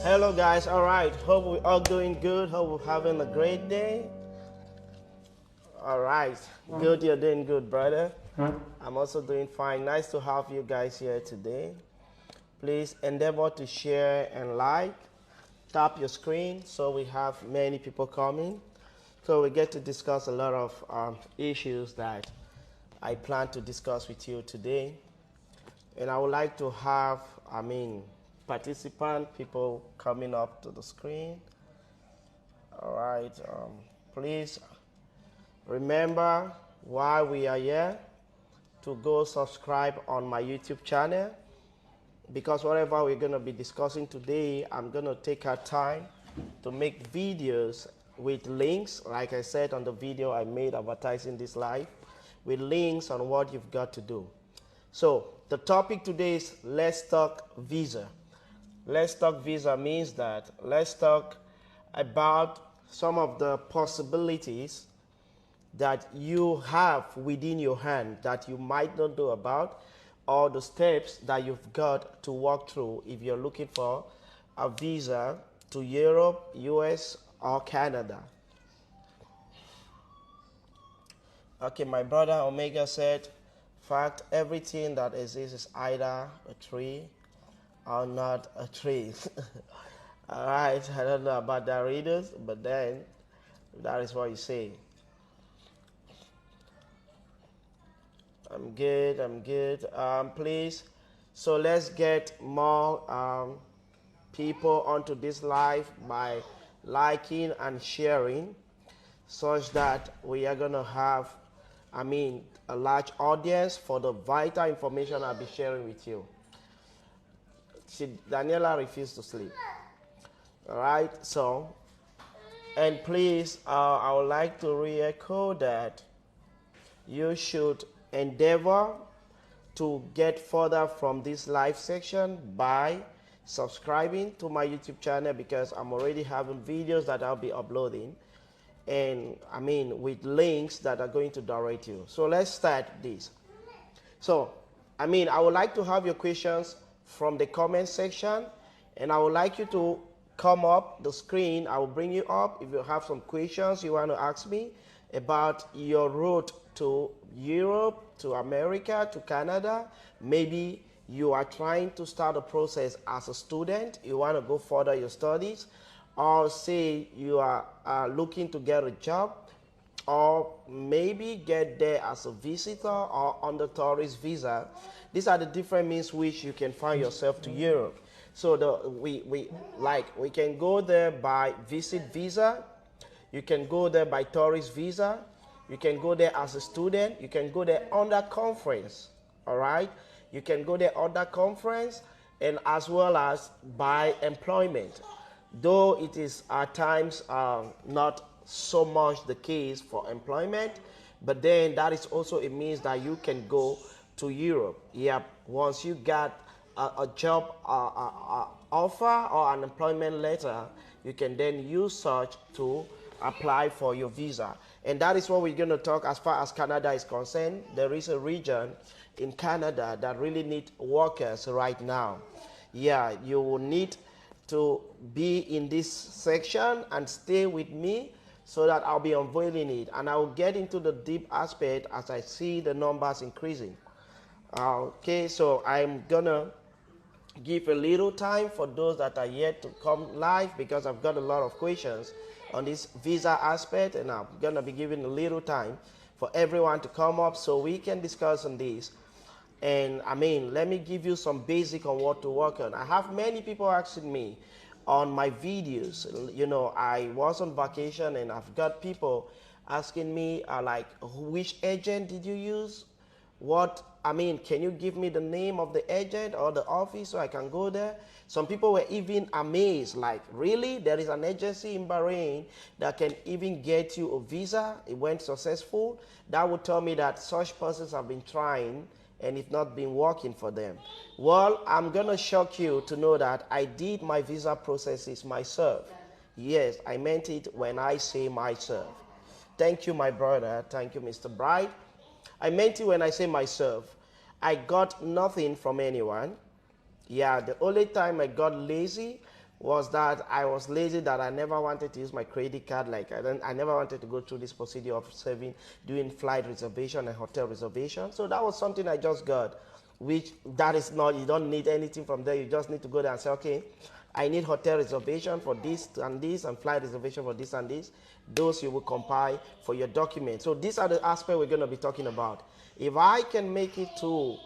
Hello guys, all right. Hope we're all doing good. Hope we're having a great day. All right, good. You're doing good, brother. I'm also doing fine. Nice to have you guys here today. Please endeavor to share and like. Tap your screen so we have many people coming. So we get to discuss a lot of issues that I plan to discuss with you today. And I would like to have, participant, people coming up to the screen. All right, please remember why we are here to go subscribe on my YouTube channel, because whatever we're going to be discussing today, I'm going to take our time to make videos with links, like I said on the video I made advertising this live, with links on what you've got to do. So the topic today is let's talk visa. Let's talk visa means that let's talk about some of the possibilities that you have within your hand that you might not know about, or the steps that you've got to walk through if you're looking for a visa to Europe, US, or Canada. Okay, my brother Omega said, fact, everything that exists is either a tree or not a tree. All right, I don't know about the readers, but then that is what you say. I'm good. Please, so let's get more people onto this live by liking and sharing, such that we are going to have, a large audience for the vital information I'll be sharing with you. Daniela refused to sleep. All right, so, and please, I would like to re-echo that you should endeavor to get further from this live section by subscribing to my YouTube channel, because I'm already having videos that I'll be uploading, and with links that are going to direct you. So let's start this. So, I would like to have your questions from the comment section, and I would like you to come up the screen. I will bring you up if you have some questions you want to ask me about your route to Europe, to America, to Canada. Maybe you are trying to start a process as a student, you want to go further your studies, or say you are looking to get a job, or maybe get there as a visitor or on the tourist visa. These are the different means which you can find yourself to Europe. So we can go there by visit visa, you can go there by tourist visa, you can go there as a student, you can go there under conference, all right? You can go there under conference, and as well as by employment. Though it is at times not so much the case for employment, but then that is also a means that you can go to Europe. Yeah, once you got a job offer or an employment letter, you can then use such to apply for your visa. And that is what we're going to talk as far as Canada is concerned. There is a region in Canada that really need workers right now. Yeah, you will need to be in this section and stay with me so that I'll be unveiling it, and I will get into the deep aspect as I see the numbers increasing. Okay, so I'm gonna give a little time for those that are yet to come live, because I've got a lot of questions on this visa aspect, and I'm gonna be giving a little time for everyone to come up so we can discuss on this. And let me give you some basic on what to work on. I have many people asking me on my videos. You know, I was on vacation, and I've got people asking me like, which agent did you use? Can you give me the name of the agent or the office so I can go there? Some people were even amazed, like, really? There is an agency in Bahrain that can even get you a visa? It went successful? That would tell me that such persons have been trying and it's not been working for them. Well, I'm gonna shock you to know that I did my visa processes myself. Yes, I meant it when I say myself. Thank you, my brother. Thank you, Mr. Bright. I meant it when I say myself. I got nothing from anyone. Yeah, the only time I got lazy was that I was lazy, that I never wanted to use my credit card. Like I never wanted to go through this procedure of doing flight reservation and hotel reservation. So that was something I just got, which that is not, you don't need anything from there. You just need to go there and say, okay, I need hotel reservation for this and flight reservation for this and this. Those you will compile for your document. So these are the aspects we're going to be talking about. If I can make it to,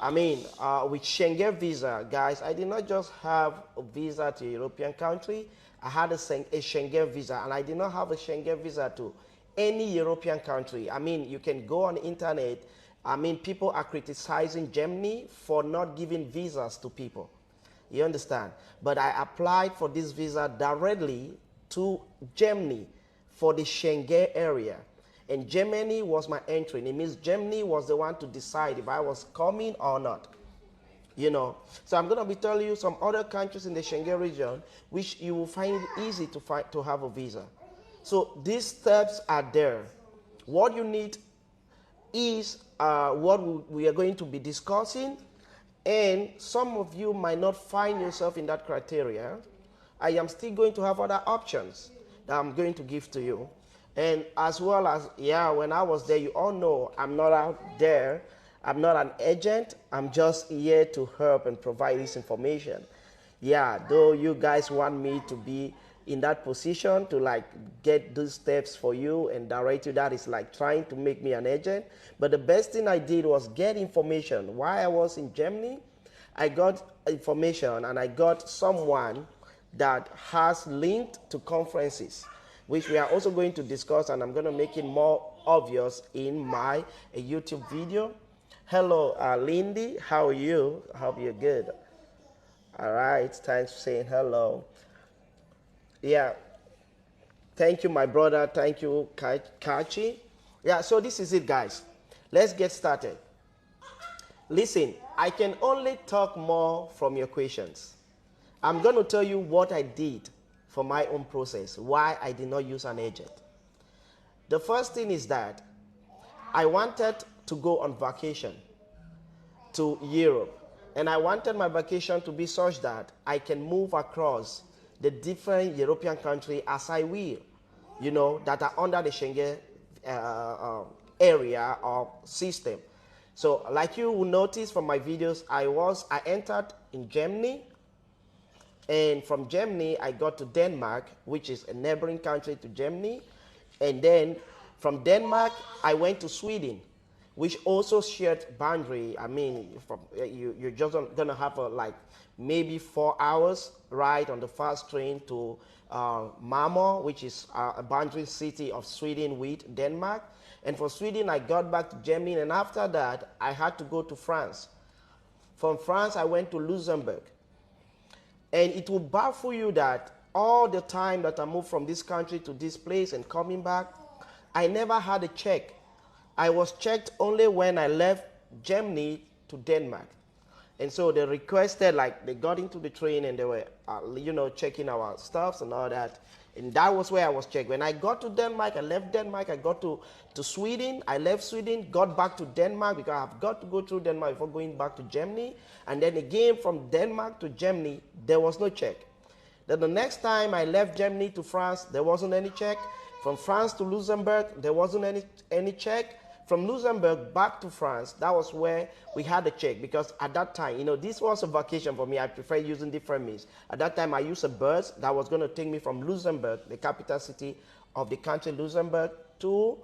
with Schengen visa, guys, I did not just have a visa to a European country. I had a Schengen visa, and I did not have a Schengen visa to any European country. You can go on the internet. People are criticizing Germany for not giving visas to people. You understand? But I applied for this visa directly to Germany for the Schengen area. And Germany was my entry. It means Germany was the one to decide if I was coming or not. So I'm going to be telling you some other countries in the Schengen region which you will find it easy to have a visa. So these steps are there. What you need is what we are going to be discussing. And some of you might not find yourself in that criteria. I am still going to have other options that I'm going to give to you. And as well as, when I was there, you all know I'm not out there. I'm not an agent. I'm just here to help and provide this information. Though you guys want me to be in that position to get those steps for you and direct you, that is like trying to make me an agent. But the best thing I did was get information. While I was in Germany, I got information, and I got someone that has linked to conferences, which we are also going to discuss, and I'm going to make it more obvious in my YouTube video. Hello, Lindy. How are you? I hope you're good. All right. Thanks for saying hello. Thank you, my brother. Thank you, Kachi. So this is it, guys. Let's get started. Listen, I can only talk more from your questions. I'm going to tell you what I did for my own process, why I did not use an agent. The first thing is that I wanted to go on vacation to Europe, and I wanted my vacation to be such that I can move across the different European countries as I will, that are under the Schengen area or system. So like you will notice from my videos, I entered in Germany, and from Germany I got to Denmark, which is a neighboring country to Germany, and then from Denmark I went to Sweden, which also shared boundary. You're just gonna have maybe 4 hours ride on the fast train to Malmö, which is a boundary city of Sweden with Denmark. And for Sweden, I got back to Germany, and after that, I had to go to France. From France, I went to Luxembourg. And it will baffle you that all the time that I moved from this country to this place and coming back, I never had a check. I was checked only when I left Germany to Denmark. And so they requested, they got into the train and they were, checking our stuffs and all that. And that was where I was checked. When I got to Denmark, I left Denmark, I got to Sweden, I left Sweden, got back to Denmark because I've got to go through Denmark before going back to Germany. And then again from Denmark to Germany, there was no check. Then the next time I left Germany to France, there wasn't any check. From France to Luxembourg, there wasn't any check. From Luxembourg back to France, that was where we had a check, because at that time, this was a vacation for me. I prefer using different means. At that time, I used a bus that was going to take me from Luxembourg, the capital city of the country, Luxembourg, to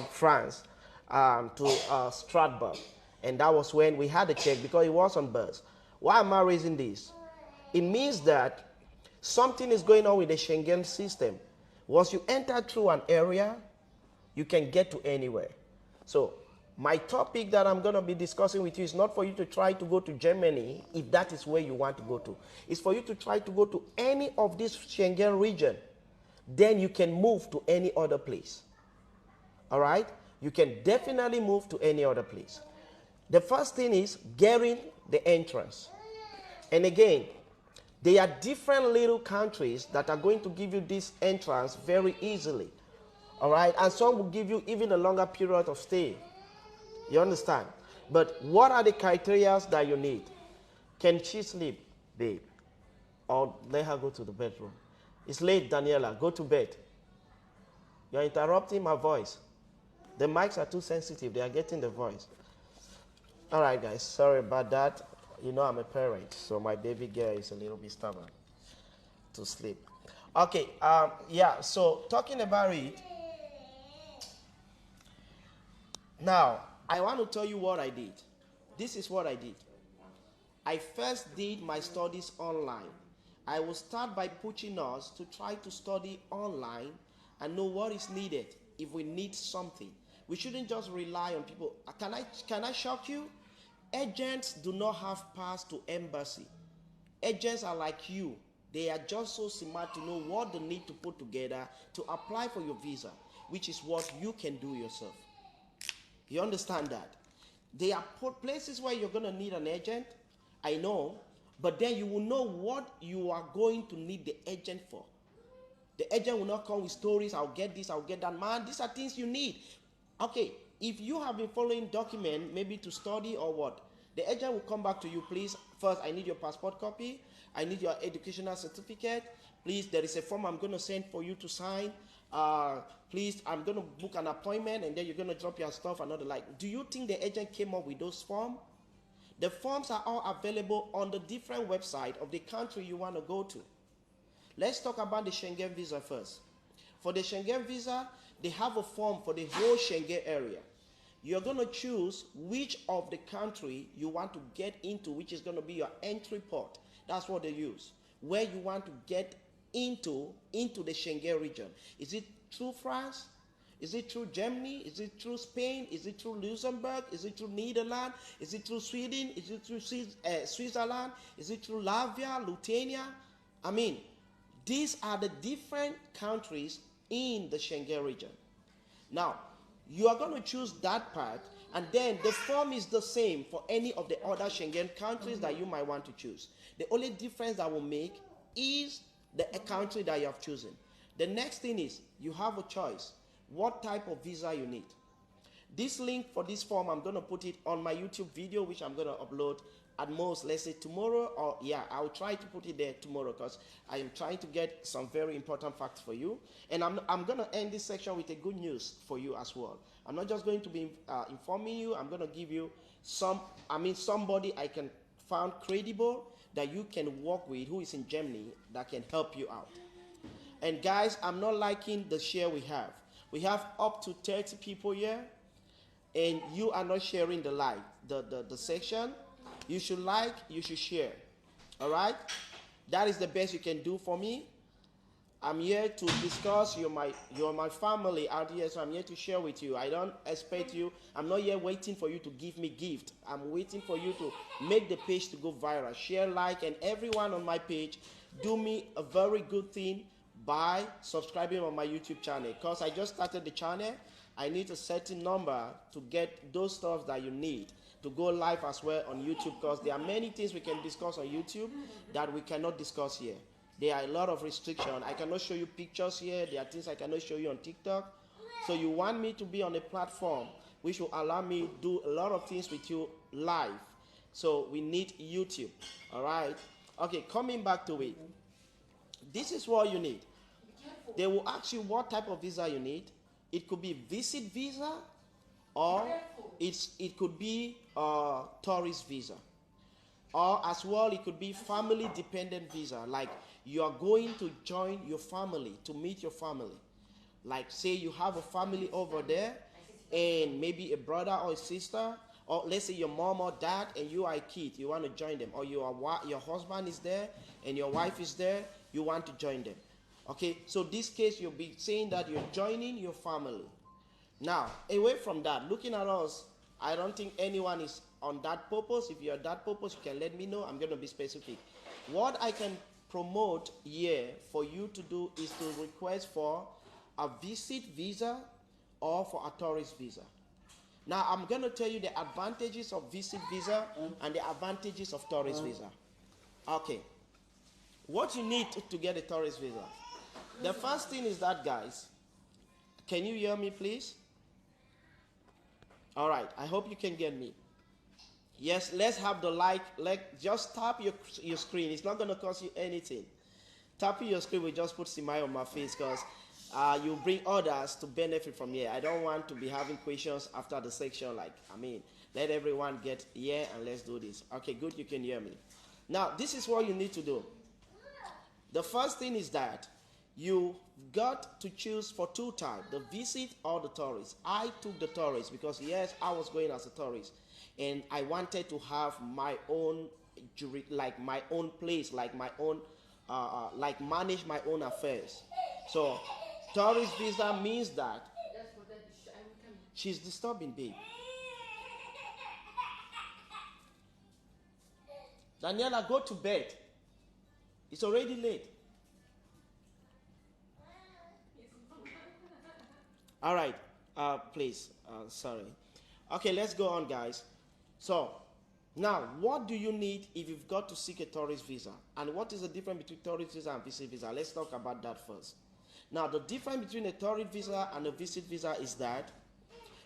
France, to Strasbourg. And that was when we had a check, because it was on bus. Why am I raising this? It means that something is going on with the Schengen system. Once you enter through an area, you can get to anywhere. So my topic that I'm going to be discussing with you is not for you to try to go to Germany if that is where you want to go to. It's for you to try to go to any of this Schengen region. Then you can move to any other place. All right? You can definitely move to any other place. The first thing is getting the entrance. And again, there are different little countries that are going to give you this entrance very easily. All right, and some will give you even a longer period of stay. You understand? But what are the criteria that you need? Can she sleep, babe? or let her go to the bedroom. It's late, Daniela. Go to bed. You're interrupting my voice. The mics are too sensitive. They are getting the voice. All right, guys. Sorry about that. You know I'm a parent, so my baby girl is a little bit stubborn to sleep. Okay. Yeah. So talking about it. Now, I want to tell you what I did. This is what I did. I first did my studies online. I will start by pushing us to try to study online and know what is needed if we need something. We shouldn't just rely on people. Can I shock you? Agents do not have pass to embassy. Agents are like you. They are just so smart to know what they need to put together to apply for your visa, which is what you can do yourself. You understand that? There are places where you're going to need an agent, I know, but then you will know what you are going to need the agent for. The agent will not come with stories, I'll get this, I'll get that. Man, these are things you need. Okay, if you have been following document, maybe to study or what, the agent will come back to you, please, first, I need your passport copy, I need your educational certificate, please, there is a form I'm going to send for you to sign. Please, I'm going to book an appointment and then you're going to drop your stuff and all the like. Do you think the agent came up with those forms? The forms are all available on the different website of the country you want to go to. Let's talk about the Schengen visa first. For the Schengen visa, they have a form for the whole Schengen area. You're going to choose which of the country you want to get into, which is going to be your entry port. That's what they use. Where you want to get into the Schengen region. Is it through France? Is it through Germany? Is it through Spain? Is it through Luxembourg? Is it through Netherlands? Is it through Sweden? Is it through Switzerland? Is it through Latvia, Lithuania? I mean, these are the different countries in the Schengen region. Now, you are going to choose that part, and then the form is the same for any of the other Schengen countries that you might want to choose. The only difference that will make is the country that you have chosen. The next thing is you have a choice what type of visa you need. This link for this form, I'm going to put it on my YouTube video, which I'm going to upload at most, let's say tomorrow, or yeah, I'll try to put it there tomorrow because I am trying to get some very important facts for you. And I'm going to end this section with a good news for you as well. I'm not just going to be informing you, I'm going to give you somebody I can find credible that you can work with who is in Germany that can help you out. And guys, I'm not liking the share we have. We have up to 30 people here, and you are not sharing the live, the section. You should like, you should share. All right? That is the best you can do for me. I'm here to discuss. You're my family out here, so I'm here to share with you. I don't expect you. I'm not here waiting for you to give me gift. I'm waiting for you to make the page to go viral. Share, like, and everyone on my page, do me a very good thing by subscribing on my YouTube channel. Because I just started the channel, I need a certain number to get those stuff that you need to go live as well on YouTube, because there are many things we can discuss on YouTube that we cannot discuss here. There are a lot of restrictions. I cannot show you pictures here. There are things I cannot show you on TikTok. So you want me to be on a platform which will allow me to do a lot of things with you live. So we need YouTube. All right? Okay, coming back to it. This is what you need. They will ask you what type of visa you need. It could be visit visa, or it could be a tourist visa. Or as well, it could be family dependent visa. Like you are going to join your family, to meet your family. Like say you have a family over there and maybe a brother or a sister, or let's say your mom or dad and you are a kid, you want to join them. Or your husband is there and your wife is there, you want to join them. Okay, so this case you'll be saying that you're joining your family. Now, away from that, looking at us, I don't think anyone is on that purpose. If you're that purpose, you can let me know. I'm going to be specific. What I can promote here for you to do is to request for a visit visa or for a tourist visa. Now, I'm going to tell you the advantages of visit visa and the advantages of tourist visa. Okay. What you need to get a tourist visa. The first thing is that, guys, can you hear me, please? All right, I hope you can get me. Yes, let's have the like just tap your screen. It's not going to cost you anything. Tapping your screen will just put smile on my face because you bring others to benefit from here. I don't want to be having questions after the section. Like, I mean, let everyone get here and let's do this. Okay, good, you can hear me. Now, this is what you need to do. The first thing is that you got to choose for two types, the visit or the tourist. I took the tourist because yes, I was going as a tourist and I wanted to have my own like my own place, like my own like manage my own affairs. So tourist visa means that she's disturbing, babe. Daniela, go to bed. It's already late. All right, please, sorry. Okay, let's go on, guys. So, now, what do you need if you've got to seek a tourist visa? And what is the difference between tourist visa and visit visa? Let's talk about that first. Now, the difference between a tourist visa and a visit visa is that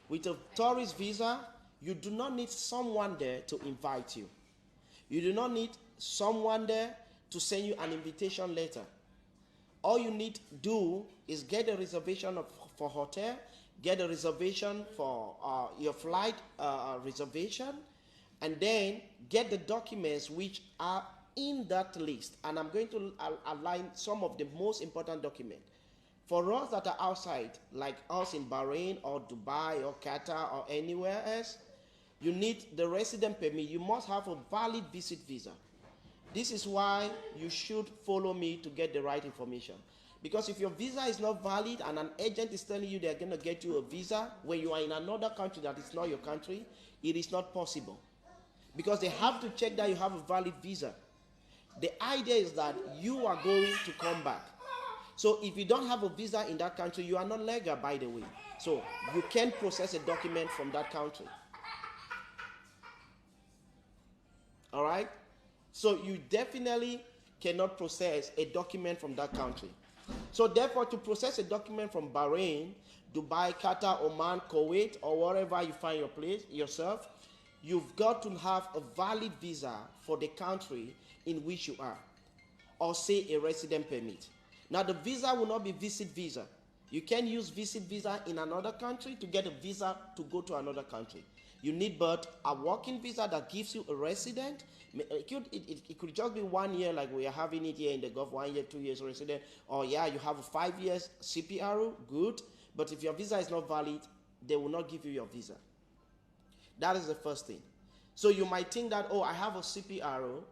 with a tourist visa, you do not need someone there to invite you. You do not need someone there to send you an invitation letter. All you need to do is get a reservation for hotel, get a reservation for your flight reservation, and then get the documents which are in that list. And I'm going to outline some of the most important documents. For us that are outside, like us in Bahrain or Dubai or Qatar or anywhere else, you need the resident permit. You must have a valid visit visa. This is why you should follow me to get the right information. Because if your visa is not valid and an agent is telling you they're going to get you a visa when you are in another country that is not your country, it is not possible. Because they have to check that you have a valid visa. The idea is that you are going to come back. So if you don't have a visa in that country, you are not legal, by the way. So you can't process a document from that country. All right? So you definitely cannot process a document from that country. So therefore, to process a document from Bahrain, Dubai, Qatar, Oman, Kuwait, or wherever you find your place, yourself, you've got to have a valid visa for the country in which you are, or say a resident permit. Now the visa will not be visit visa. You can use visit visa in another country to get a visa to go to another country. You need but a working visa that gives you a resident. It could just be 1 year like we are having it here in the Gulf, 1 year, 2 years resident. Or yeah, you have a 5 years CPRO, good. But if your visa is not valid, they will not give you your visa. That is the first thing. So you might think that, oh, I have a CPRO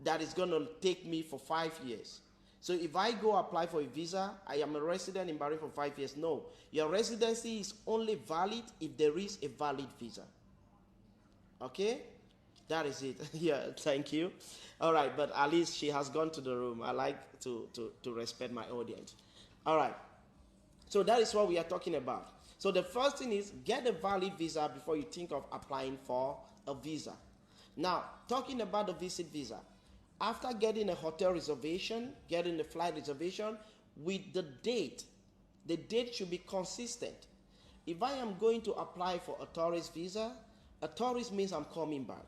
that is going to take me for 5 years. So if I go apply for a visa, I am a resident in Bahrain for 5 years. No, your residency is only valid if there is a valid visa. Okay, that is it. Yeah, thank you. All right, but at least she has gone to the room. I like to respect my audience. All right, so that is what we are talking about. So the first thing is get a valid visa before you think of applying for a visa. Now, talking about the visit visa, after getting a hotel reservation, getting a flight reservation, with the date should be consistent. If I am going to apply for a tourist visa, a tourist means I'm coming back.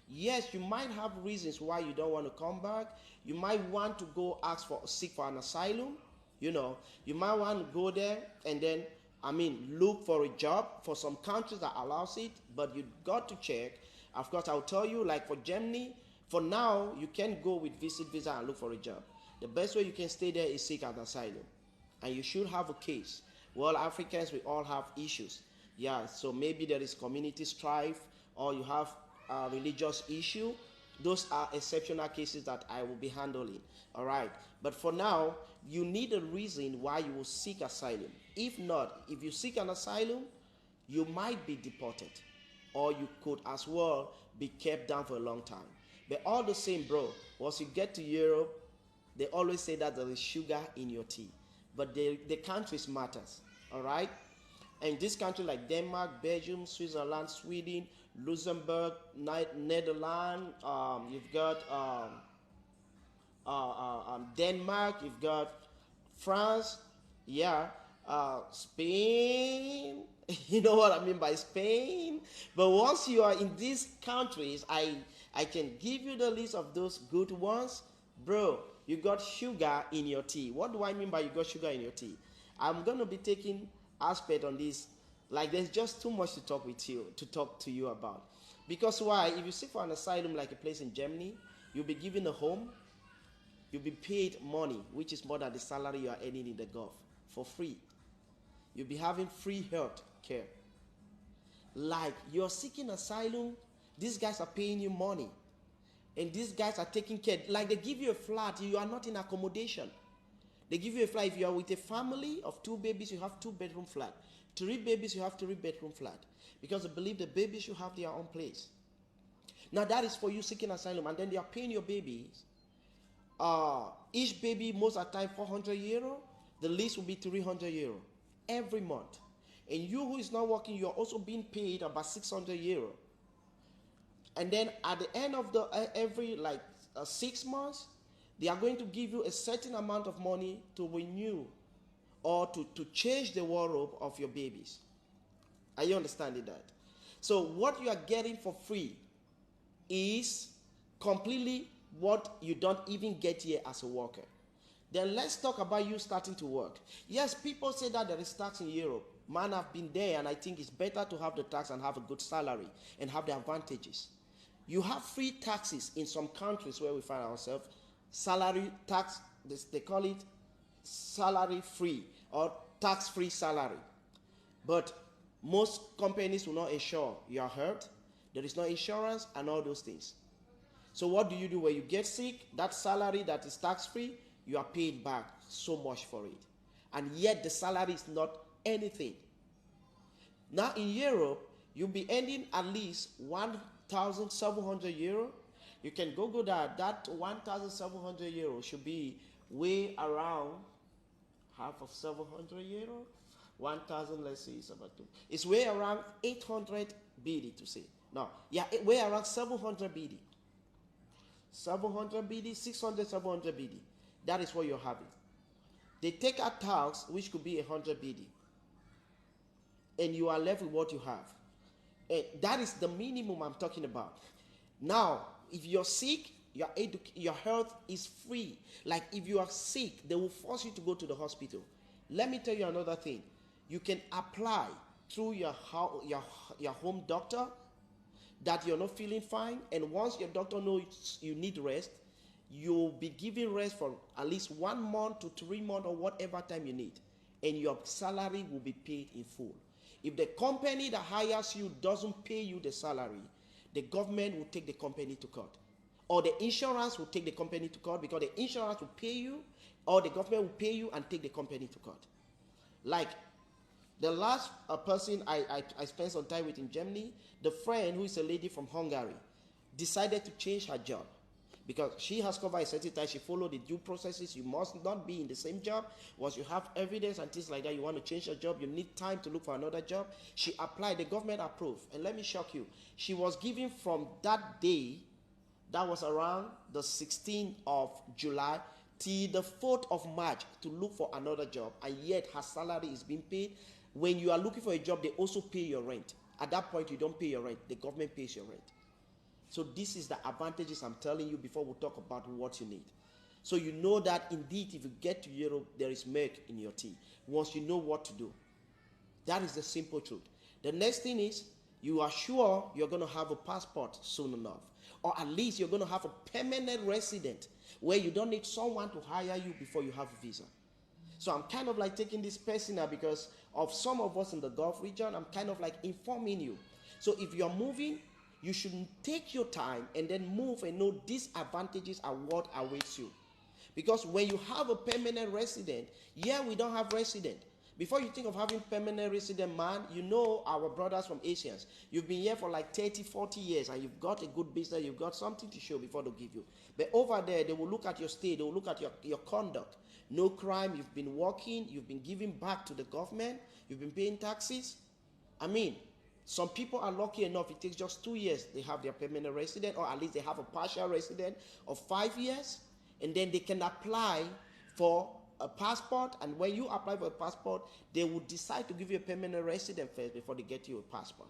Yes, you might have reasons why you don't want to come back. You might want to go seek for an asylum. You know, you might want to go there and then, look for a job. For some countries that allows it, but you've got to check. Of course, I'll tell you, like for Germany, for now, you can go with visit visa and look for a job. The best way you can stay there is seek an asylum. And you should have a case. Well, Africans, we all have issues. Yeah, so maybe there is community strife or you have a religious issue. Those are exceptional cases that I will be handling. All right. But for now, you need a reason why you will seek asylum. If not, if you seek an asylum, you might be deported. Or you could as well be kept down for a long time. But all the same, bro, once you get to Europe, they always say that there is sugar in your tea. But the countries matters. All right. And this country like Denmark, Belgium, Switzerland, Sweden, Luxembourg, Netherlands, you've got Denmark, you've got France, yeah, Spain, You know what I mean by Spain? But once you are in these countries, I can give you the list of those good ones. Bro, you got sugar in your tea. What do I mean by you got sugar in your tea? I'm going to be taking aspect on this. Like there's just too much to talk to you about. Because why? If you seek for an asylum like a place in Germany, you'll be given a home, you'll be paid money, which is more than the salary you are earning in the Gulf, for free. You'll be having free health care. Like you're seeking asylum, these guys are paying you money. And these guys are taking care. Like they give you a flat, you are not in accommodation. They give you a flat. If you are with a family of 2 babies, you have 2-bedroom flat. 3 babies, you have 3-bedroom flat. Because they believe the babies should have their own place. Now that is for you seeking asylum. And then they are paying your babies. Each baby, most of the time, 400 euro. The least will be 300 euro every month. And you who is not working, you are also being paid about 600 euro. And then at the end of every 6 months, they are going to give you a certain amount of money to renew or to change the wardrobe of your babies. Are you understanding that? So what you are getting for free is completely what you don't even get here as a worker. Then let's talk about you starting to work. Yes, people say that there is tax in Europe. Man, I've been there, and I think it's better to have the tax and have a good salary and have the advantages. You have free taxes in some countries where we find ourselves. Salary tax, they call it salary free or tax free salary. But most companies will not insure your health. There is no insurance and all those things. So what do you do when you get sick? That salary that is tax free, you are paid back so much for it. And yet the salary is not anything. Now in Europe, you'll be earning at least 1,700 euro. You can Google that. That 1,700 euro should be way around half of 700 euro. 1,000, let's see, it's about 2. It's way around 800 BD to say. No, yeah, way around 700 BD. 700 BD, 600, 700 BD. That is what you're having. They take a tax, which could be 100 BD. And you are left with what you have. And that is the minimum I'm talking about. Now, if you're sick, your health is free. Like if you are sick, they will force you to go to the hospital. Let me tell you another thing. You can apply through your home doctor that you're not feeling fine. And once your doctor knows you need rest, you'll be given rest for at least 1 month to 3 months or whatever time you need. And your salary will be paid in full. If the company that hires you doesn't pay you the salary, the government will take the company to court. Or the insurance will take the company to court because the insurance will pay you, or the government will pay you and take the company to court. Like the last person I spent some time with in Germany, the friend who is a lady from Hungary, decided to change her job. Because she has covered a certain time, she followed the due processes. You must not be in the same job. Once you have evidence and things like that, you want to change your job, you need time to look for another job. She applied, the government approved. And let me shock you, she was given from that day, that was around the 16th of July, till the 4th of March to look for another job. And yet her salary is being paid. When you are looking for a job, they also pay your rent. At that point, you don't pay your rent. The government pays your rent. So this is the advantages I'm telling you before we talk about what you need. So you know that indeed if you get to Europe, there is milk in your tea. Once you know what to do. That is the simple truth. The next thing is you are sure you're going to have a passport soon enough. Or at least you're going to have a permanent resident where you don't need someone to hire you before you have a visa. So I'm kind of like taking this personal because of some of us in the Gulf region. I'm kind of like informing you. So if you're moving, you should take your time and then move and know these advantages are what awaits you. Because when you have a permanent resident, we don't have resident. Before you think of having permanent resident, man, you know our brothers from Asians. You've been here for like 30, 40 years and you've got a good business, you've got something to show before they give you. But over there, they will look at your state, they will look at your conduct. No crime, you've been working, you've been giving back to the government, you've been paying taxes. I mean, some people are lucky enough, it takes just 2 years, they have their permanent resident, or at least they have a partial resident of 5 years, and then they can apply for a passport, and when you apply for a passport, they will decide to give you a permanent resident first before they get you a passport.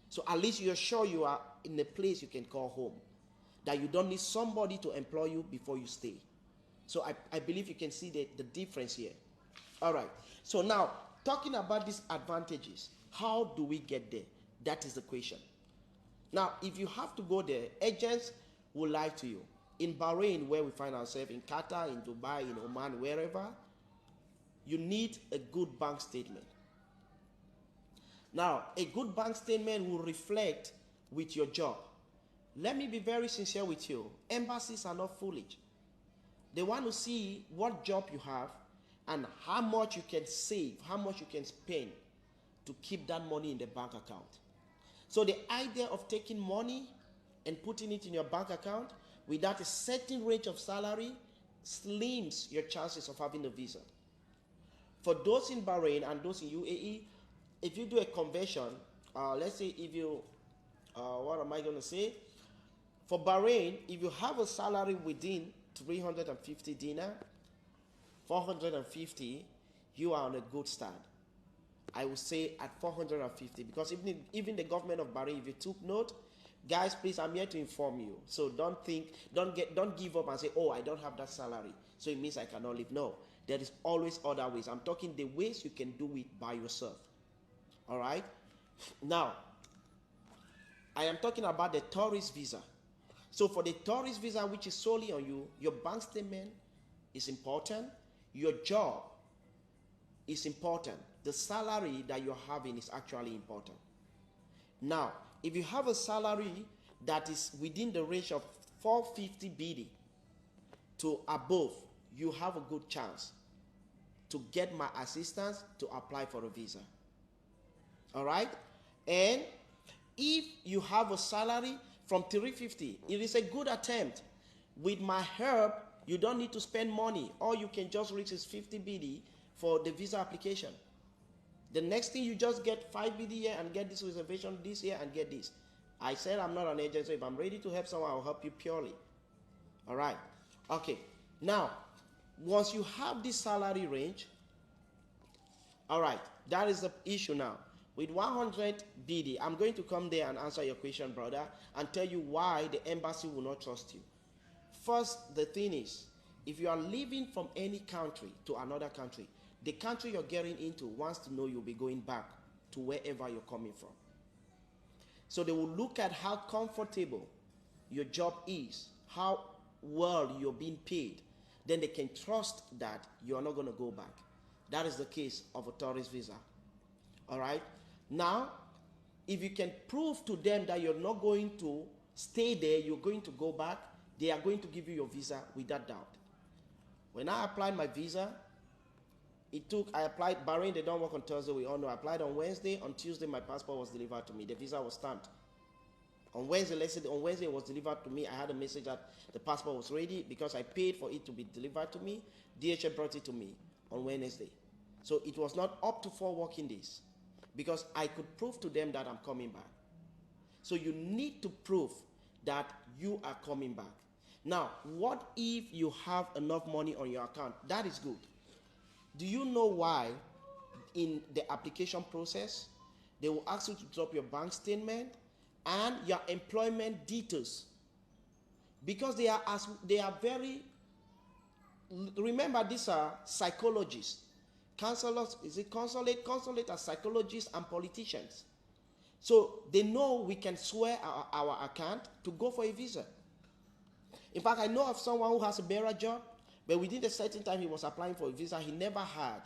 So at least you're sure you are in a place you can call home, that you don't need somebody to employ you before you stay. So I believe you can see the difference here. All right. So now, talking about these advantages, how do we get there? That is the question. Now, if you have to go there, agents will lie to you. In Bahrain, where we find ourselves, in Qatar, in Dubai, in Oman, wherever, you need a good bank statement. Now, a good bank statement will reflect with your job. Let me be very sincere with you. Embassies are not foolish. They want to see what job you have and how much you can save, how much you can spend to keep that money in the bank account. So the idea of taking money and putting it in your bank account without a certain range of salary slims your chances of having a visa. For those in Bahrain and those in UAE, if you do a conversion, let's say if you, what am I going to say? For Bahrain, if you have a salary within 350 dinar, 450, you are on a good start. I would say at 450, because even the government of Bahrain, if you took note, guys, please, I'm here to inform you. So don't give up and say, oh, I don't have that salary, so it means I cannot live. No, there is always other ways. I'm talking the ways you can do it by yourself. All right. Now, I am talking about the tourist visa. So for the tourist visa, which is solely on you, your bank statement is important. Your job is important. The salary that you're having is actually important. Now, if you have a salary that is within the range of 450 BD to above, you have a good chance to get my assistance to apply for a visa. All right? And if you have a salary from 350, it is a good attempt. With my help, you don't need to spend money. All you can just reach is 50 BD for the visa application. The next thing, you just get 5 BD here and get this reservation this year and get this. I said I'm not an agent, so if I'm ready to help someone, I'll help you purely. All right. Okay. Now, once you have this salary range, all right, that is the issue now. With 100 BD, I'm going to come there and answer your question, brother, and tell you why the embassy will not trust you. First, the thing is, if you are leaving from any country to another country, the country you're getting into wants to know you'll be going back to wherever you're coming from. So they will look at how comfortable your job is, how well you're being paid. Then they can trust that you're not going to go back. That is the case of a tourist visa. All right? Now, if you can prove to them that you're not going to stay there, you're going to go back, they are going to give you your visa without doubt. When I applied my visa, I applied, Bahrain, they don't work on Thursday, we all know. I applied on Wednesday. On Tuesday, my passport was delivered to me. The visa was stamped. On Wednesday, let's say on Wednesday it was delivered to me. I had a message that the passport was ready because I paid for it to be delivered to me. DHL brought it to me on Wednesday. So it was not up to 4 working days because I could prove to them that I'm coming back. So you need to prove that you are coming back. Now, what if you have enough money on your account? That is good. Do you know why in the application process, they will ask you to drop your bank statement and your employment details? Because they are very, remember, these are psychologists, counselors, is it consulate? Consulate are psychologists and politicians. So they know we can swear our account to go for a visa. In fact, I know of someone who has a bearer job, but within a certain time he was applying for a visa, he never had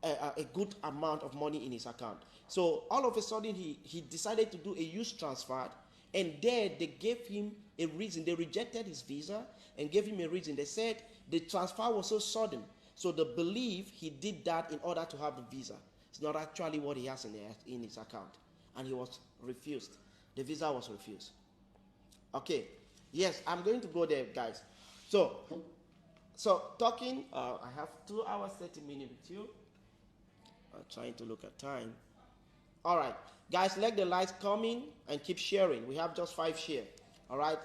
a good amount of money in his account. So all of a sudden he decided to do a use transfer, and there they gave him a reason. They rejected his visa and gave him a reason. They said the transfer was so sudden, so they believe he did that in order to have the visa. It's not actually what he has in his account, and he was refused. The visa was refused. Okay, yes, I'm going to go there, guys. So talking, I have 2 hours 30 minutes with you. I'm trying to look at time. All right, guys, let the lights come in and keep sharing. We have just 5 shares. All right,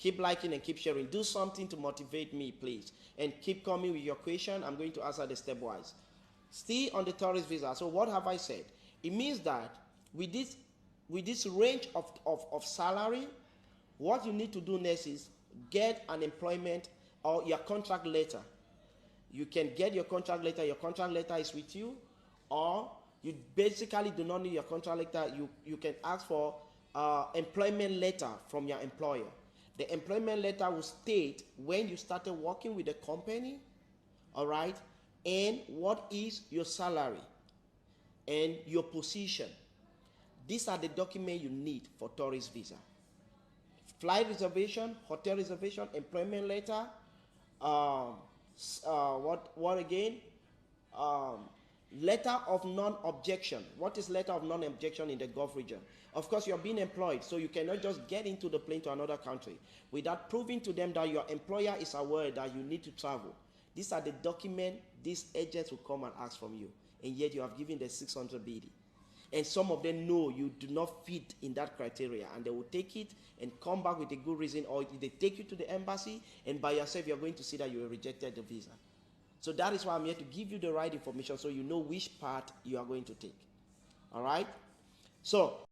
Keep liking and keep sharing. Do something to motivate me, please. And keep coming with your question. I'm going to answer the stepwise. Still on the tourist visa. So what have I said? It means that with this range of salary, what you need to do next is get an employment or your contract letter. You can get your contract letter. Your contract letter is with you, or you basically do not need your contract letter. You can ask for employment letter from your employer. The employment letter will state when you started working with the company, all right, and what is your salary and your position. These are the documents you need for tourist visa. Flight reservation, hotel reservation, employment letter, what again? Letter of non-objection. What is letter of non-objection in the Gulf region? Of course, you're being employed, so you cannot just get into the plane to another country without proving to them that your employer is aware that you need to travel. These are the documents these agents will come and ask from you, and yet you have given the 600 BD. And some of them know you do not fit in that criteria, and they will take it and come back with a good reason, or they take you to the embassy, and by yourself you're going to see that you rejected the visa. So that is why I'm here to give you the right information so you know which part you are going to take. All right? So